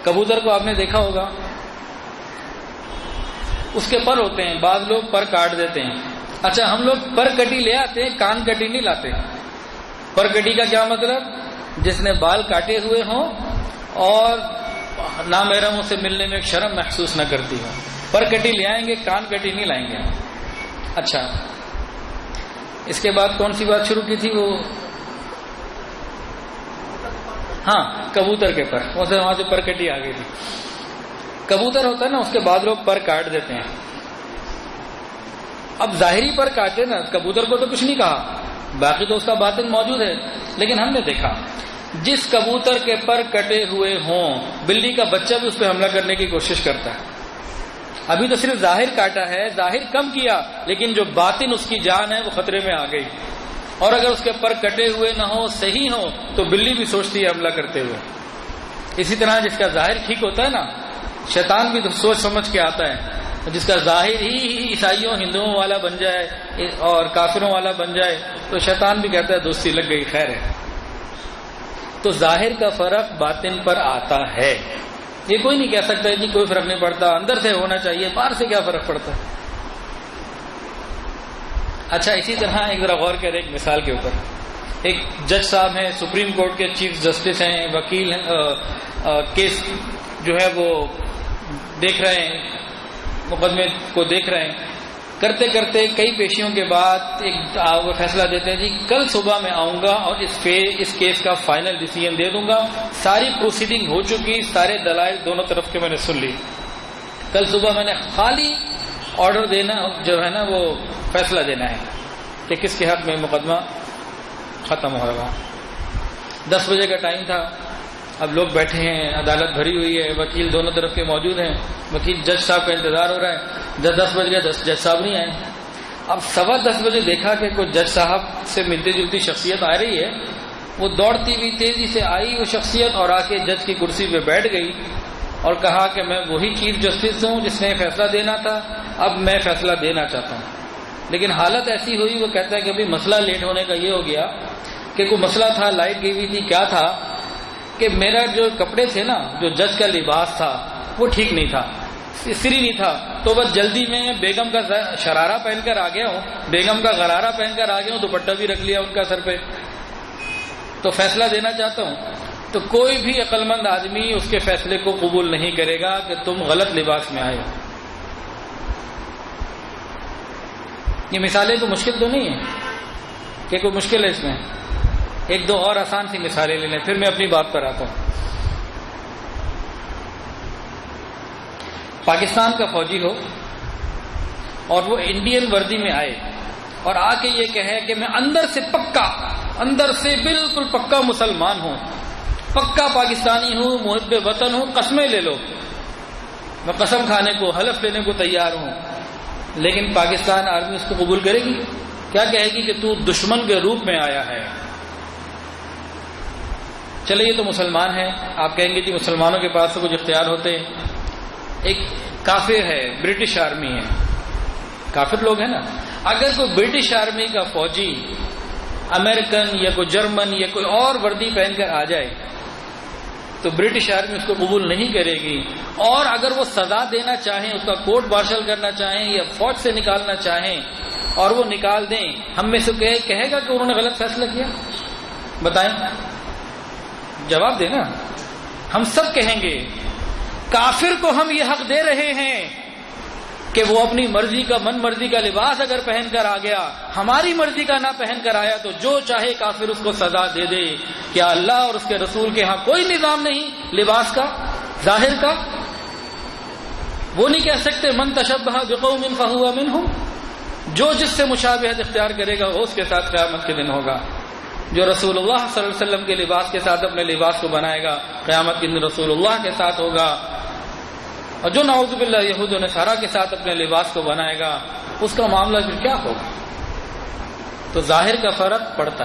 کبوتر کو آپ نے دیکھا ہوگا، اس کے پر ہوتے ہیں، بعض لوگ پر کاٹ دیتے ہیں۔ اچھا ہم لوگ پر کٹی لے آتے ہیں، کان کٹی نہیں لاتے۔ پر کٹی کا کیا مطلب؟ جس نے بال کاٹے ہوئے ہوں اور نامحرموں سے ملنے میں ایک شرم محسوس نہ کرتی ہو، پر کٹی لے آئیں گے، کان کٹی نہیں لائیں گے۔ اچھا اس کے بعد کون سی بات شروع کی تھی؟ وہ ہاں کبوتر کے پر، وہاں سے پر کٹی آ گئی تھی۔ کبوتر ہوتا ہے نا، اس کے بعد لوگ پر کاٹ دیتے ہیں۔ اب ظاہری پر کاٹے نا، کبوتر کو تو کچھ نہیں کہا، باقی تو اس کا باطن موجود ہے، لیکن ہم نے دیکھا جس کبوتر کے پر کٹے ہوئے ہوں، بلی کا بچہ بھی اس پہ حملہ کرنے کی کوشش کرتا ہے۔ ابھی تو صرف ظاہر کاٹا ہے، ظاہر کم کیا، لیکن جو باطن اس کی جان ہے وہ خطرے میں آ گئی۔ اور اگر اس کے پر کٹے ہوئے نہ ہو، صحیح ہو، تو بلی بھی سوچتی ہے حملہ کرتے ہوئے۔ اسی طرح جس کا ظاہر ٹھیک ہوتا ہے نا، شیطان بھی تو سوچ سمجھ کے آتا ہے، جس کا ظاہر ہی عیسائیوں ہندوؤں والا بن جائے اور کافروں والا بن جائے تو شیطان بھی کہتا ہے دوستی لگ گئی، خیر ہے۔ تو ظاہر کا فرق باطن پر آتا ہے، یہ کوئی نہیں کہہ سکتا جی کوئی فرق نہیں پڑتا، اندر سے ہونا چاہیے، باہر سے کیا فرق پڑتا ہے۔ اچھا اسی طرح ایک ذرا غور کریں ایک مثال کے اوپر۔ ایک جج صاحب ہیں، سپریم کورٹ کے چیف جسٹس ہیں، وکیل ہیں، کیس جو ہے وہ دیکھ رہے ہیں، مقدمے کو دیکھ رہے ہیں، کرتے کرتے کئی پیشیوں کے بعد ایک وہ فیصلہ دیتے ہیں جی کل صبح میں آؤں گا اور اس کیس کا فائنل ڈیسیژن دے دوں گا، ساری پروسیڈنگ ہو چکی، سارے دلائل دونوں طرف کے میں نے سن لی، کل صبح میں نے خالی آرڈر دینا جو ہے نا وہ فیصلہ دینا ہے کہ کس کے حق میں مقدمہ ختم ہوگا۔ 10 بجے کا ٹائم تھا، اب لوگ بیٹھے ہیں، عدالت بھری ہوئی ہے، وکیل دونوں طرف کے موجود ہیں، وکیل جج صاحب کا انتظار ہو رہا ہے۔ 10 بج گیا، جج صاحب نہیں آئے۔ اب 10:15 بجے دیکھا کہ کوئی جج صاحب سے ملتی جلتی شخصیت آ رہی ہے، وہ دوڑتی ہوئی تیزی سے آئی وہ شخصیت اور آ کے جج کی کرسی پہ بیٹھ گئی اور کہا کہ میں وہی چیف جسٹس ہوں جس نے فیصلہ دینا تھا، اب میں فیصلہ دینا چاہتا ہوں۔ لیکن حالت ایسی ہوئی، وہ کہتا ہے کہ ابھی مسئلہ لیٹ ہونے کا یہ ہو گیا کہ کوئی مسئلہ تھا، لائٹ گئی ہوئی تھی، کیا تھا کہ میرا جو کپڑے تھے نا، جو جج کا لباس تھا وہ ٹھیک نہیں تھا، استری نہیں تھا، تو بس جلدی میں بیگم کا شرارہ پہن کر آ گیا ہوں، بیگم کا غرارہ پہن کر آ گیا ہوں، دوپٹہ بھی رکھ لیا ان کا سر پہ، تو فیصلہ دینا چاہتا ہوں۔ تو کوئی بھی عقل مند آدمی اس کے فیصلے کو قبول نہیں کرے گا کہ تم غلط لباس میں آئے ہو۔ یہ مثالیں تو مشکل تو نہیں ہے کہ کوئی مشکل ہے اس میں، ایک دو اور آسان سی مثالیں لے لیں، پھر میں اپنی بات پر آتا ہوں۔ پاکستان کا فوجی ہو اور وہ انڈین وردی میں آئے اور آ کے یہ کہے کہ میں اندر سے بالکل پکا مسلمان ہوں، پکا پاکستانی ہوں، محب وطن ہوں، قسمیں لے لو، میں قسم کھانے کو، حلف لینے کو تیار ہوں، لیکن پاکستان آرمی اس کو قبول کرے گی؟ کیا کہے گی کہ تو دشمن کے روپ میں آیا ہے۔ چلے یہ تو مسلمان ہے، آپ کہیں گے جی مسلمانوں کے پاس تو کچھ اختیار ہوتے ہیں۔ ایک کافر ہے، برٹش آرمی ہے، کافر لوگ ہیں نا، اگر کوئی برٹش آرمی کا فوجی امریکن یا کوئی جرمن یا کوئی اور وردی پہن کر آ جائے تو برٹش آرمی اس کو قبول نہیں کرے گی، اور اگر وہ سزا دینا چاہیں، اس کا کورٹ مارشل کرنا چاہیں یا فوج سے نکالنا چاہیں اور وہ نکال دیں، ہم میں سے کہے گا کہ انہوں نے غلط فیصلہ کیا؟ بتائیں، جواب دیں نا۔ ہم سب کہیں گے کافر کو ہم یہ حق دے رہے ہیں کہ وہ اپنی مرضی کا، من مرضی کا لباس اگر پہن کر آ گیا، ہماری مرضی کا نہ پہن کر آیا تو جو چاہے کافر اس کو سزا دے دے۔ کیا اللہ اور اس کے رسول کے ہاں کوئی نظام نہیں لباس کا، ظاہر کا؟ وہ نہیں کہہ سکتے من تشبہ بقوم فہو منہم، جو جس سے مشابہت اختیار کرے گا وہ اس کے ساتھ قیامت کے دن ہوگا۔ جو رسول اللہ صلی اللہ علیہ وسلم کے لباس کے ساتھ اپنے لباس کو بنائے گا، قیامت کے دن رسول اللہ کے ساتھ ہوگا، اور جو نعوذ باللہ یہود و نصارہ کے ساتھ اپنے لباس کو بنائے گا، اس کا معاملہ پھر کیا ہوگا؟ تو ظاہر کا فرق پڑتا ہے۔